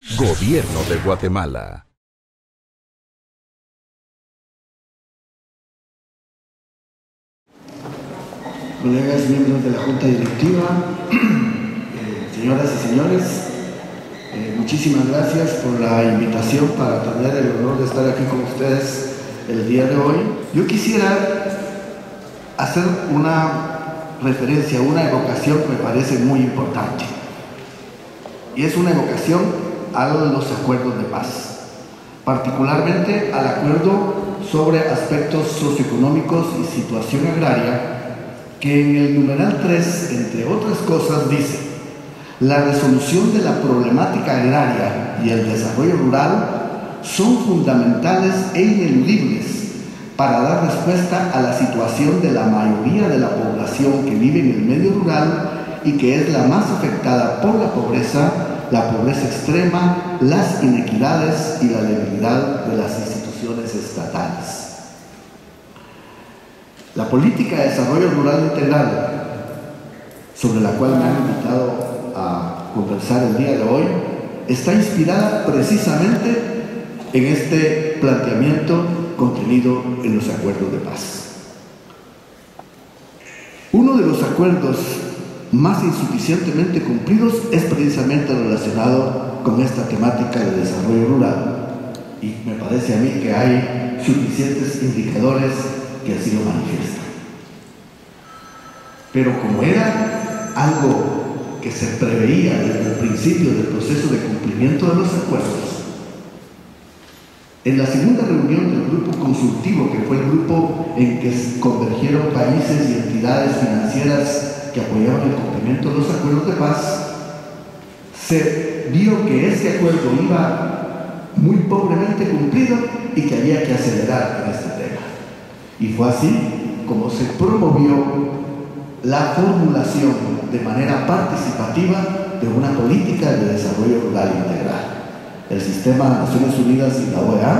Gobierno de Guatemala. Colegas, miembros de la Junta Directiva, señoras y señores, muchísimas gracias por la invitación para tener el honor de estar aquí con ustedes el día de hoy. Yo quisiera hacer una referencia, una evocación que me parece muy importante, y es una evocación a los acuerdos de paz, particularmente al acuerdo sobre aspectos socioeconómicos y situación agraria, que en el numeral 3, entre otras cosas, dice: la resolución de la problemática agraria y el desarrollo rural son fundamentales e ineludibles para dar respuesta a la situación de la mayoría de la población que vive en el medio rural y que es la más afectada por la pobreza extrema, las inequidades y la debilidad de las instituciones estatales. La política de desarrollo rural integral, sobre la cual me han invitado a conversar el día de hoy, está inspirada precisamente en este planteamiento contenido en los acuerdos de paz. Uno de los acuerdos más insuficientemente cumplidos es precisamente relacionado con esta temática de desarrollo rural, y me parece a mí que hay suficientes indicadores que así lo manifiestan. Pero como era algo que se preveía desde el principio del proceso de cumplimiento de los acuerdos, en la segunda reunión del grupo consultivo, que fue el grupo en que convergieron países y entidades financieras que apoyaban el cumplimiento de los acuerdos de paz, se vio que este acuerdo iba muy pobremente cumplido y que había que acelerar en este tema. Y fue así como se promovió la formulación de manera participativa de una política de desarrollo rural integral. El Sistema de Naciones Unidas y la OEA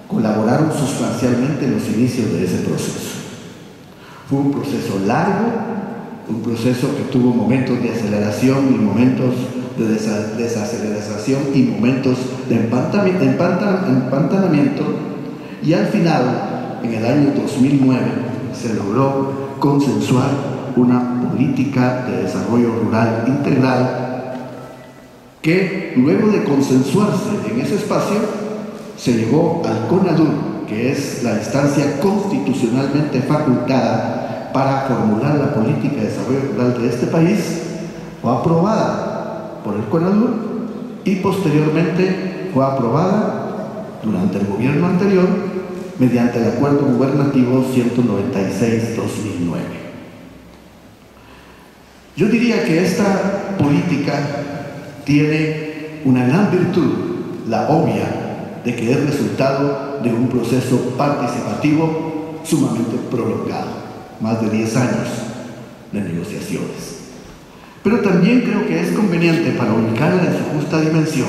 colaboraron sustancialmente en los inicios de ese proceso. Fue un proceso largo, un proceso que tuvo momentos de aceleración y momentos de desaceleración y momentos de empantanamiento, y al final, en el año 2009, se logró consensuar una política de desarrollo rural integral que, luego de consensuarse en ese espacio, se llegó al CONADUR, que es la instancia constitucionalmente facultada para formular la política de desarrollo rural de este país. Fue aprobada por el CONADUR y posteriormente fue aprobada durante el gobierno anterior mediante el Acuerdo Gubernativo 196-2009. Yo diría que esta política tiene una gran virtud, la obvia, de que es resultado de un proceso participativo sumamente prolongado, más de 10 años de negociaciones. Pero también creo que es conveniente, para ubicarla en su justa dimensión,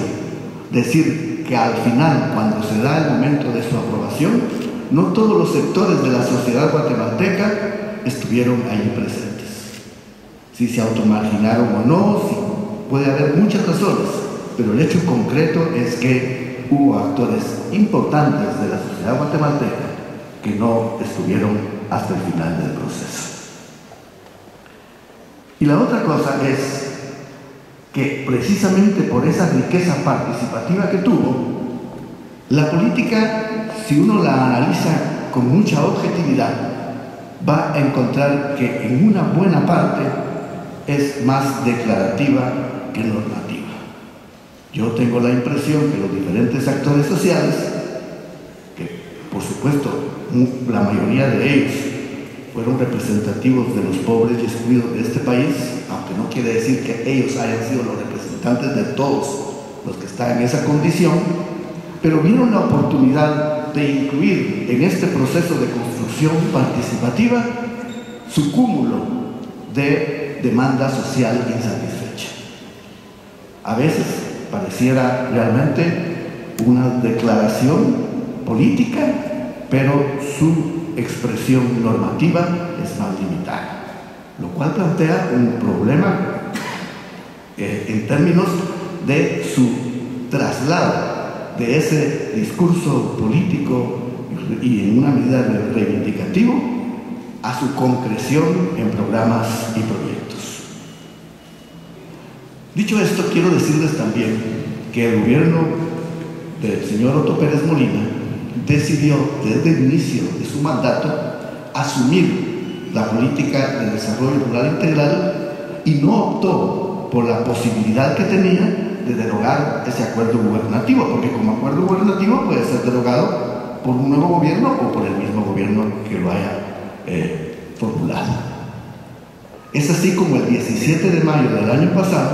decir que al final, cuando se da el momento de su aprobación, no todos los sectores de la sociedad guatemalteca estuvieron ahí presentes. Si se automarginaron o no, si puede haber muchas razones, pero el hecho concreto es que hubo actores importantes de la sociedad guatemalteca que no estuvieron hasta el final del proceso. Y la otra cosa es que precisamente por esa riqueza participativa que tuvo, la política, si uno la analiza con mucha objetividad, va a encontrar que en una buena parte es más declarativa que normativa. Yo tengo la impresión que los diferentes actores sociales, que por supuesto la mayoría de ellos fueron representativos de los pobres y excluidos de este país, aunque no quiere decir que ellos hayan sido los representantes de todos los que están en esa condición, pero vieron la oportunidad de incluir en este proceso de construcción participativa su cúmulo de demanda social insatisfecha. A veces pareciera realmente una declaración política, pero su expresión normativa es más limitada, lo cual plantea un problema en términos de su traslado de ese discurso político y en una medida reivindicativo a su concreción en programas y proyectos. Dicho esto, quiero decirles también que el gobierno del señor Otto Pérez Molina decidió desde el inicio de su mandato asumir la política de desarrollo rural integral y no optó por la posibilidad que tenía de derogar ese acuerdo gubernativo, porque como acuerdo gubernativo puede ser derogado por un nuevo gobierno o por el mismo gobierno que lo haya formulado. Es así como el 17 de mayo del año pasado,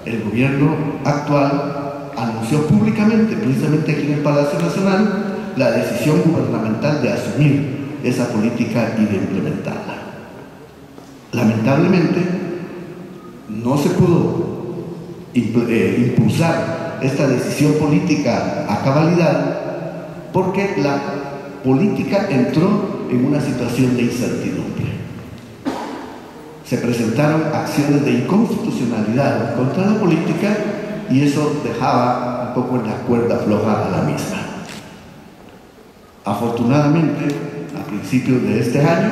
el gobierno actual anunció públicamente, precisamente aquí en el Palacio Nacional, la decisión gubernamental de asumir esa política y de implementarla. Lamentablemente, no se pudo impulsar esta decisión política a cabalidad porque la política entró en una situación de incertidumbre. Se presentaron acciones de inconstitucionalidad contra la política y eso dejaba un poco en la cuerda floja a la misma. Afortunadamente, a principios de este año,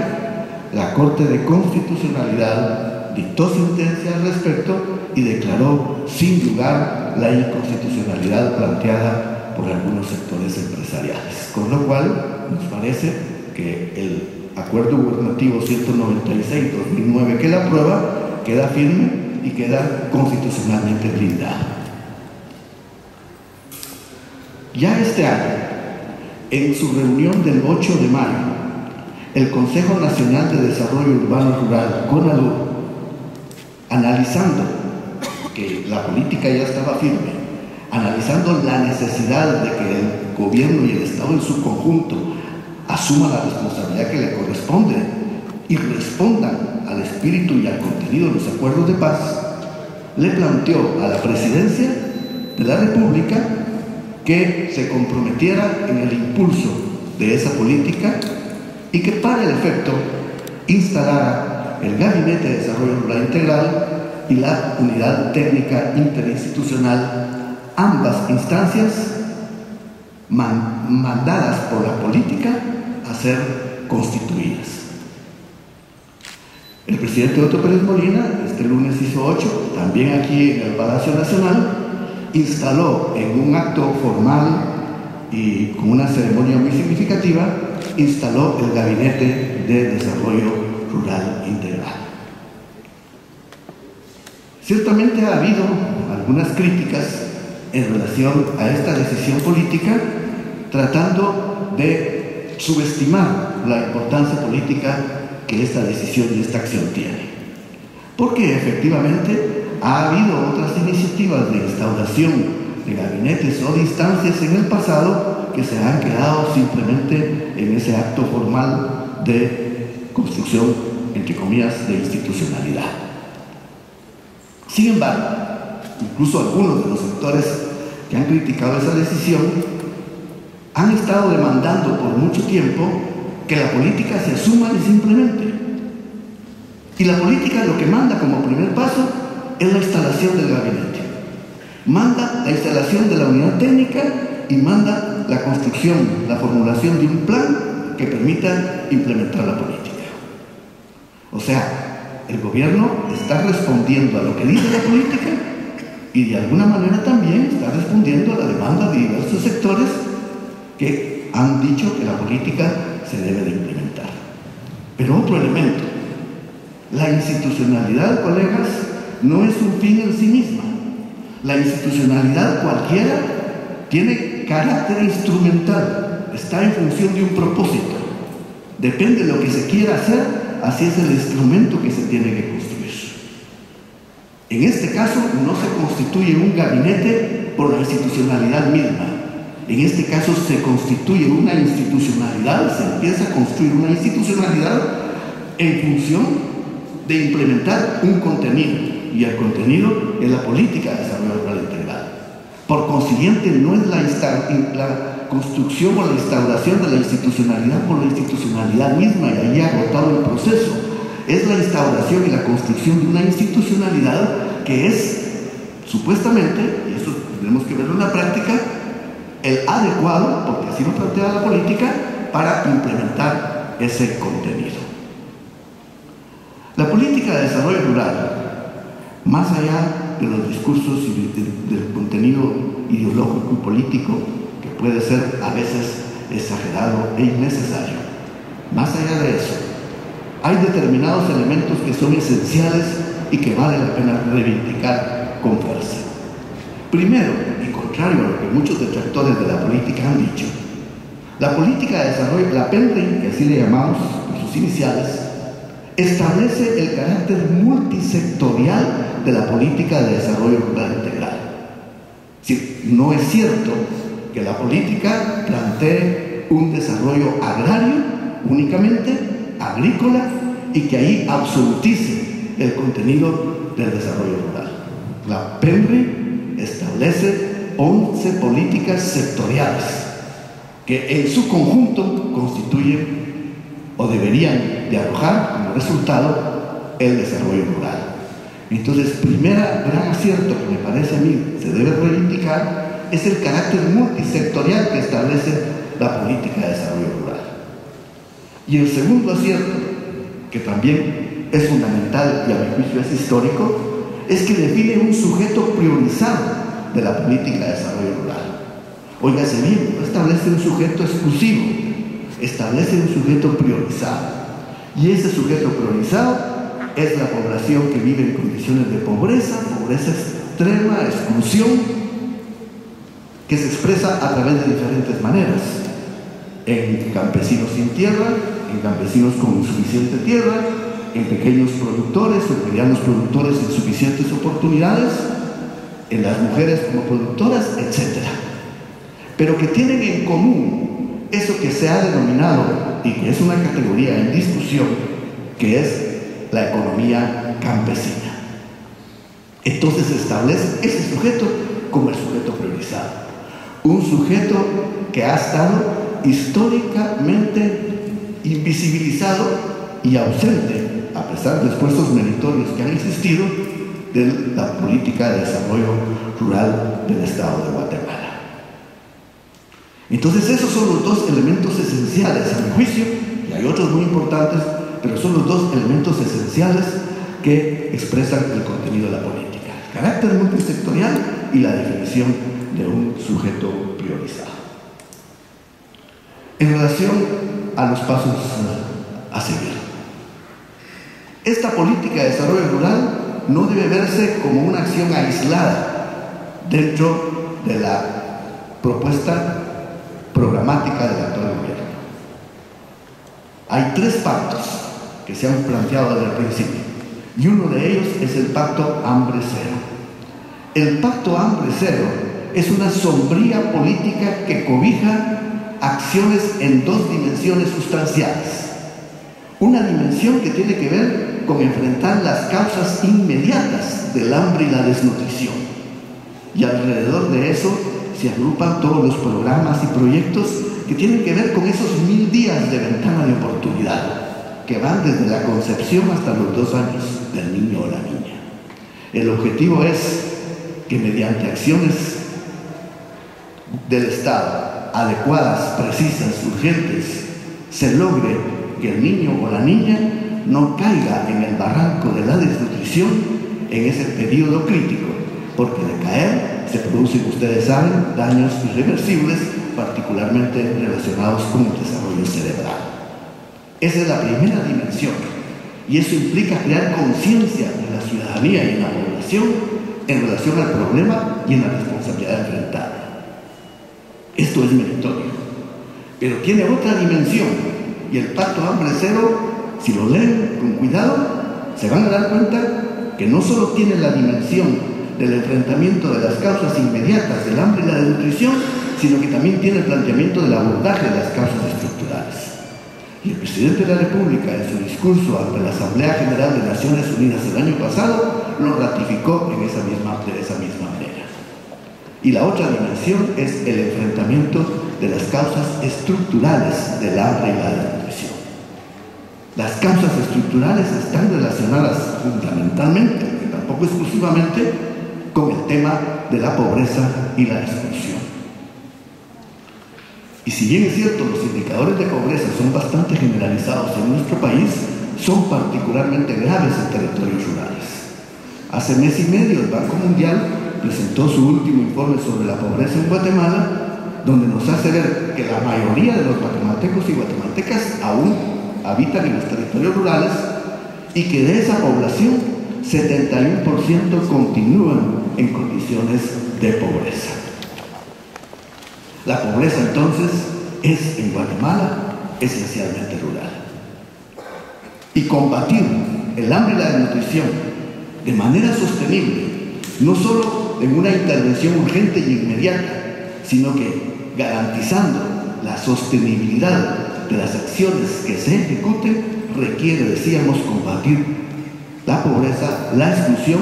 la Corte de Constitucionalidad dictó sentencia al respecto y declaró sin lugar la inconstitucionalidad planteada por algunos sectores empresariales. Con lo cual, nos parece que el acuerdo gubernativo 196-2009 que la aprueba queda firme y queda constitucionalmente blindado. Ya este año, en su reunión del 8 de mayo, el Consejo Nacional de Desarrollo Urbano Rural, CONALUR, analizando que la política ya estaba firme, analizando la necesidad de que el gobierno y el Estado en su conjunto asuman la responsabilidad que le corresponde y respondan al espíritu y al contenido de los acuerdos de paz, le planteó a la Presidencia de la República que se comprometiera en el impulso de esa política y que para el efecto instalara el Gabinete de Desarrollo Rural Integral y la Unidad Técnica Interinstitucional, ambas instancias mandadas por la política a ser constituidas. El presidente Otto Pérez Molina, este lunes hizo 8, también aquí en el Palacio Nacional, instaló en un acto formal y con una ceremonia muy significativa, instaló el Gabinete de Desarrollo Rural Integral. Ciertamente ha habido algunas críticas en relación a esta decisión política, tratando de subestimar la importancia política que esta decisión y esta acción tiene. Porque efectivamente ha habido otras iniciativas de instauración de gabinetes o de instancias en el pasado que se han quedado simplemente en ese acto formal de construcción, entre comillas, de institucionalidad. Sin embargo, incluso algunos de los sectores que han criticado esa decisión han estado demandando por mucho tiempo que la política se asuma y se implemente. Y la política lo que manda como primer paso es la instalación del gabinete. Manda la instalación de la unidad técnica y manda la construcción, la formulación de un plan que permita implementar la política. O sea, el gobierno está respondiendo a lo que dice la política y de alguna manera también está respondiendo a la demanda de diversos sectores que han dicho que la política se debe de implementar. Pero otro elemento, la institucionalidad, colegas, no es un fin en sí misma. La institucionalidad cualquiera tiene carácter instrumental, está en función de un propósito. Depende de lo que se quiera hacer, así es el instrumento que se tiene que construir. En este caso, no se constituye un gabinete por la institucionalidad misma. En este caso, se constituye una institucionalidad, se empieza a construir una institucionalidad en función de implementar un contenido. Y el contenido es la política de desarrollo rural integral. Por consiguiente, no es la construcción o la instauración de la institucionalidad por la institucionalidad misma y ahí agotado el proceso. Es la instauración y la construcción de una institucionalidad que es, supuestamente, y eso tenemos que verlo en la práctica, el adecuado, porque así lo plantea la política, para implementar ese contenido. La política de desarrollo rural, más allá de los discursos y del contenido ideológico y político, que puede ser a veces exagerado e innecesario, más allá de eso, hay determinados elementos que son esenciales y que vale la pena reivindicar con fuerza. Primero, y contrario a lo que muchos detractores de la política han dicho, la política de desarrollo, la PENRI, que así le llamamos por sus iniciales, establece el carácter multisectorial de la política de desarrollo rural integral. Es decir, no es cierto que la política plantee un desarrollo agrario únicamente, agrícola, y que ahí absolutice el contenido del desarrollo rural. La PENRI establece 11 políticas sectoriales que en su conjunto constituyen o deberían de arrojar como resultado el desarrollo rural. Entonces, primera gran acierto que me parece a mí se debe reivindicar es el carácter multisectorial que establece la política de desarrollo rural. Y el segundo acierto, que también es fundamental y a mi juicio es histórico, es que define un sujeto priorizado de la política de desarrollo rural. Óigase bien, no establece un sujeto exclusivo, establece un sujeto priorizado. Y ese sujeto priorizado es la población que vive en condiciones de pobreza, pobreza extrema, exclusión, que se expresa a través de diferentes maneras. En campesinos sin tierra, en campesinos con insuficiente tierra, en pequeños productores o medianos productores sin suficientes oportunidades, en las mujeres como productoras, etc. Pero que tienen en común eso que se ha denominado y que es una categoría en discusión, que es la economía campesina. Entonces se establece ese sujeto como el sujeto priorizado, un sujeto que ha estado históricamente invisibilizado y ausente, a pesar de esfuerzos meritorios que han existido, de la política de desarrollo rural del Estado de Guatemala. Entonces esos son los dos elementos esenciales a mi juicio, y hay otros muy importantes, pero son los dos elementos esenciales que expresan el contenido de la política: el carácter multisectorial y la definición de un sujeto priorizado. En relación a los pasos a seguir, esta política de desarrollo rural no debe verse como una acción aislada dentro de la propuesta programática del actual gobierno. Hay tres pactos que se han planteado desde el principio, y uno de ellos es el pacto Hambre Cero. El pacto Hambre Cero es una sombría política que cobija acciones en dos dimensiones sustanciales. Una dimensión que tiene que ver con enfrentar las causas inmediatas del hambre y la desnutrición. Y alrededor de eso se agrupan todos los programas y proyectos que tienen que ver con esos 1000 días de ventana de oportunidad, que van desde la concepción hasta los 2 años del niño o la niña. El objetivo es que mediante acciones del Estado adecuadas, precisas, urgentes, se logre que el niño o la niña no caiga en el barranco de la desnutrición en ese periodo crítico, porque de caer se producen, ustedes saben, daños irreversibles, particularmente relacionados con el desarrollo cerebral. Esa es la primera dimensión, y eso implica crear conciencia en la ciudadanía y en la población en relación al problema y en la responsabilidad enfrentada. Esto es meritorio, pero tiene otra dimensión, y el pacto Hambre Cero, si lo leen con cuidado, se van a dar cuenta que no solo tiene la dimensión del enfrentamiento de las causas inmediatas del hambre y la desnutrición, sino que también tiene el planteamiento del abordaje de las causas estructurales. Y el presidente de la República, en su discurso ante la Asamblea General de Naciones Unidas el año pasado, lo ratificó de esa misma manera. Y la otra dimensión es el enfrentamiento de las causas estructurales del hambre y la desnutrición. Las causas estructurales están relacionadas fundamentalmente, aunque tampoco exclusivamente, con el tema de la pobreza y la exclusión. Y si bien es cierto, los indicadores de pobreza son bastante generalizados en nuestro país, son particularmente graves en territorios rurales. Hace mes y medio el Banco Mundial presentó su último informe sobre la pobreza en Guatemala, donde nos hace ver que la mayoría de los guatemaltecos y guatemaltecas aún habitan en los territorios rurales y que de esa población 71% continúan en condiciones de pobreza. La pobreza entonces es en Guatemala esencialmente rural. Y combatir el hambre y la desnutrición de manera sostenible, no solo en una intervención urgente y inmediata, sino que garantizando la sostenibilidad de las acciones que se ejecuten, requiere, decíamos, combatir la pobreza, la exclusión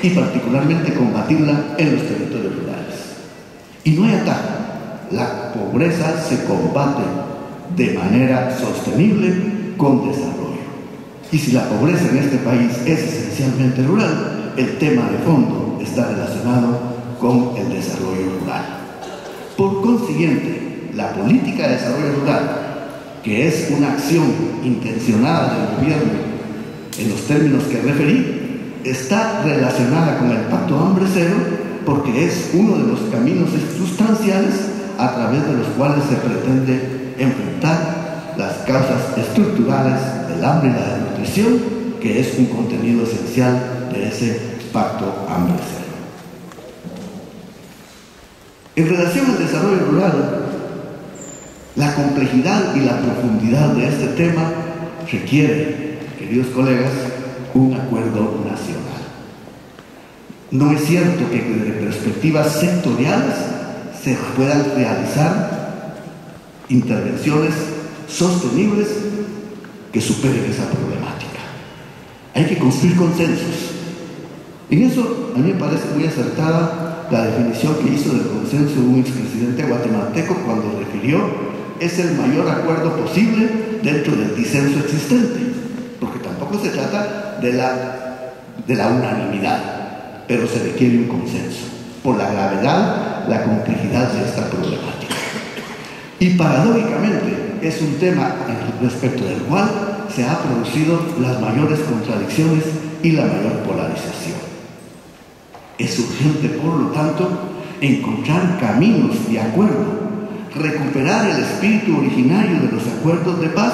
y particularmente combatirla en los territorios rurales. Y no hay atajo. La pobreza se combate de manera sostenible con desarrollo. Y si la pobreza en este país es esencialmente rural, el tema de fondo está relacionado con el desarrollo rural. Por consiguiente, la política de desarrollo rural, que es una acción intencionada del gobierno en los términos que referí, está relacionada con el Pacto Hambre Cero porque es uno de los caminos sustanciales a través de los cuales se pretende enfrentar las causas estructurales del hambre y la desnutrición, que es un contenido esencial de ese Pacto Hambre Cero. En relación al desarrollo rural, la complejidad y la profundidad de este tema requiere, queridos colegas, un acuerdo nacional. No es cierto que desde perspectivas sectoriales se puedan realizar intervenciones sostenibles que superen esa problemática. Hay que construir consensos. En eso a mí me parece muy acertada la definición que hizo del consenso un expresidente guatemalteco cuando refirió: es el mayor acuerdo posible dentro del disenso existente, porque tampoco se trata de la unanimidad, pero se requiere un consenso por la gravedad, la complejidad de esta problemática. Y paradójicamente es un tema respecto del cual se han producido las mayores contradicciones y la mayor polarización. Es urgente, por lo tanto, encontrar caminos de acuerdo, recuperar el espíritu originario de los acuerdos de paz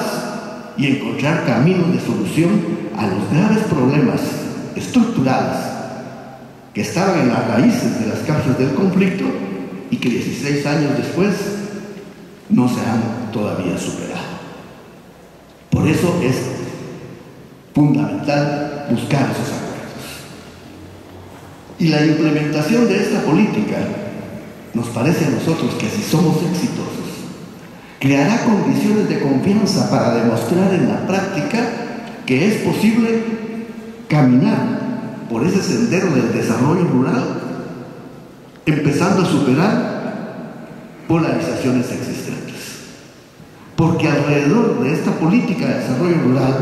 y encontrar caminos de solución a los graves problemas estructurales que estaban en las raíces de las causas del conflicto y que 16 años después no se han todavía superado. Por eso es fundamental buscar esos acuerdos. Y la implementación de esta política, nos parece a nosotros que si somos exitosos, creará condiciones de confianza para demostrar en la práctica que es posible caminar por ese sendero del desarrollo rural, empezando a superar polarizaciones existentes. Porque alrededor de esta política de desarrollo rural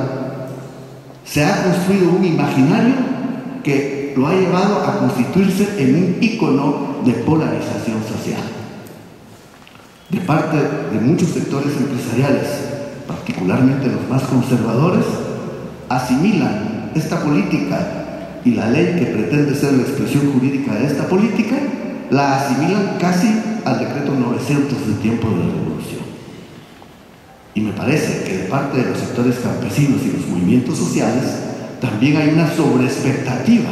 se ha construido un imaginario que lo ha llevado a constituirse en un ícono de polarización social. De parte de muchos sectores empresariales, particularmente los más conservadores, asimilan esta política y la ley que pretende ser la expresión jurídica de esta política, la asimilan casi al decreto 900 del tiempo de la Revolución. Y me parece que de parte de los sectores campesinos y los movimientos sociales también hay una sobreexpectativa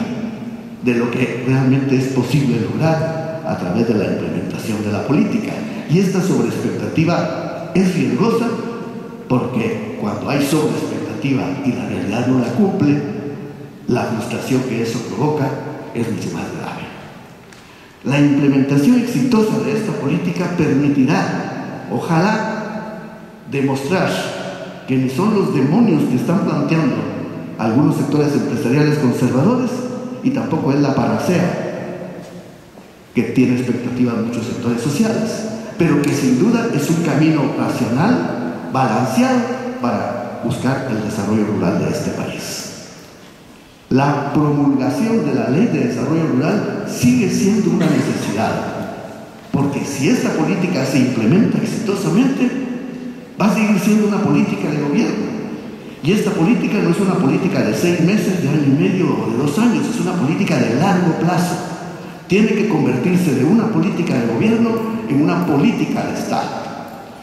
de lo que realmente es posible lograr a través de la implementación de la política. Y esta sobreexpectativa es riesgosa porque cuando hay sobreexpectativa y la realidad no la cumple, la frustración que eso provoca es mucho más grave. La implementación exitosa de esta política permitirá, ojalá, demostrar que ni son los demonios que están planteando algunos sectores empresariales conservadores y tampoco es la panacea que tiene expectativas muchos sectores sociales, pero que sin duda es un camino racional, balanceado para buscar el desarrollo rural de este país. la promulgación de la Ley de Desarrollo Rural sigue siendo una necesidad, porque si esta política se implementa exitosamente, va a seguir siendo una política de gobierno. Y esta política no es una política de 6 meses, de año y medio o de 2 años, es una política de largo plazo. Tiene que convertirse de una política de gobierno en una política de Estado.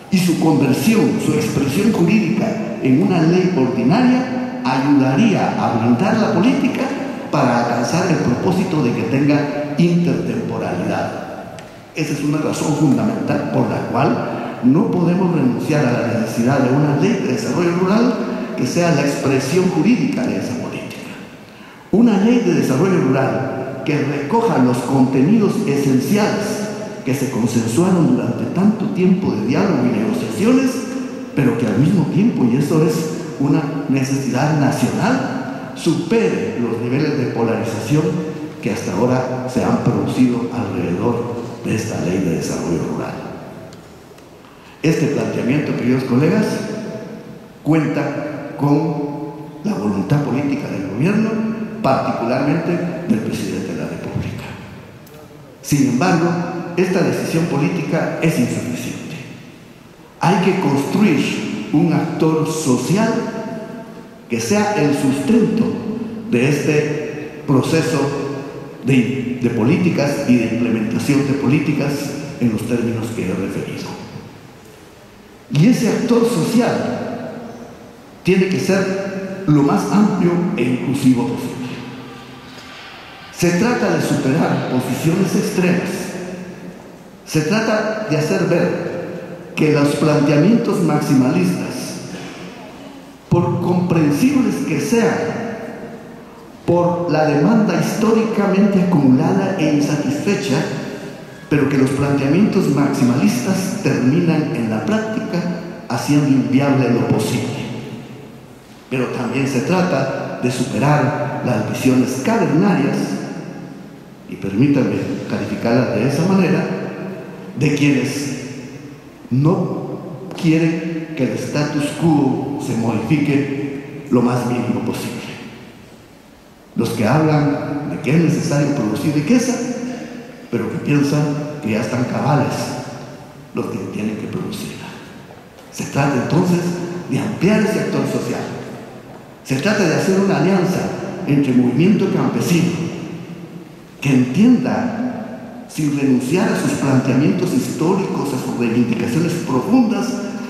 Y su conversión, su expresión jurídica en una ley ordinaria ayudaría a blindar la política para alcanzar el propósito de que tenga intertemporalidad. Esa es una razón fundamental por la cual no podemos renunciar a la necesidad de una ley de desarrollo rural que sea la expresión jurídica de esa política. Una ley de desarrollo rural que recoja los contenidos esenciales que se consensuaron durante tanto tiempo de diálogo y negociaciones, pero que al mismo tiempo, y eso es una necesidad nacional, supere los niveles de polarización que hasta ahora se han producido alrededor de esta ley de desarrollo rural. Este planteamiento, queridos colegas, cuenta con la voluntad política del gobierno, particularmente del presidente de la República. Sin embargo, esta decisión política es insuficiente. Hay que construir un actor social que sea el sustento de este proceso de políticas y de implementación de políticas en los términos que he referido. Y ese actor social tiene que ser lo más amplio e inclusivo posible. Se trata de superar posiciones extremas. Se trata de hacer ver que los planteamientos maximalistas, por comprensibles que sean, por la demanda históricamente acumulada e insatisfecha, pero que los planteamientos maximalistas terminan en la práctica haciendo inviable lo posible. Pero también se trata de superar las visiones cavernarias, y permítanme calificarlas de esa manera, de quienes no quieren que el status quo se modifique lo más mínimo posible. Los que hablan de que es necesario producir riqueza, pero que piensan que ya están cabales los que tienen que producirla. Se trata entonces de ampliar ese actor social. Se trata de hacer una alianza entre el movimiento campesino, que entienda, sin renunciar a sus planteamientos históricos, a sus reivindicaciones profundas,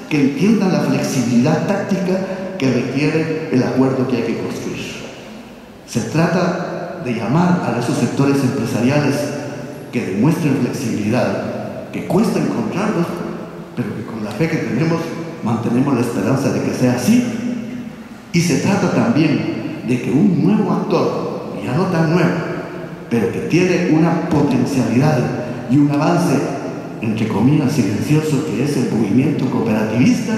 que entiendan la flexibilidad táctica que requiere el acuerdo que hay que construir. Se trata de llamar a esos sectores empresariales que demuestren flexibilidad, que cuesta encontrarlos, pero que con la fe que tenemos mantenemos la esperanza de que sea así. Y se trata también de que un nuevo actor, ya no tan nuevo, pero que tiene una potencialidad y un avance, entre comillas, silencioso, que es el movimiento cooperativista,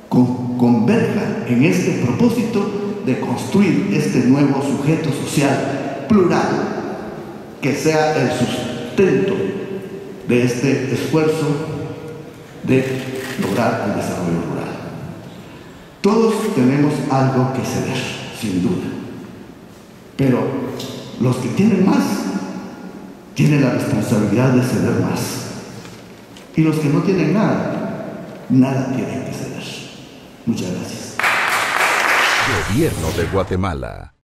converja en este propósito de construir este nuevo sujeto social plural, que sea el sustento de este esfuerzo de lograr el desarrollo rural. Todos tenemos algo que ceder, sin duda, pero los que tienen más tienen la responsabilidad de ceder más, y los que no tienen nada, nada tienen que ceder. Muchas gracias. Gobierno de Guatemala.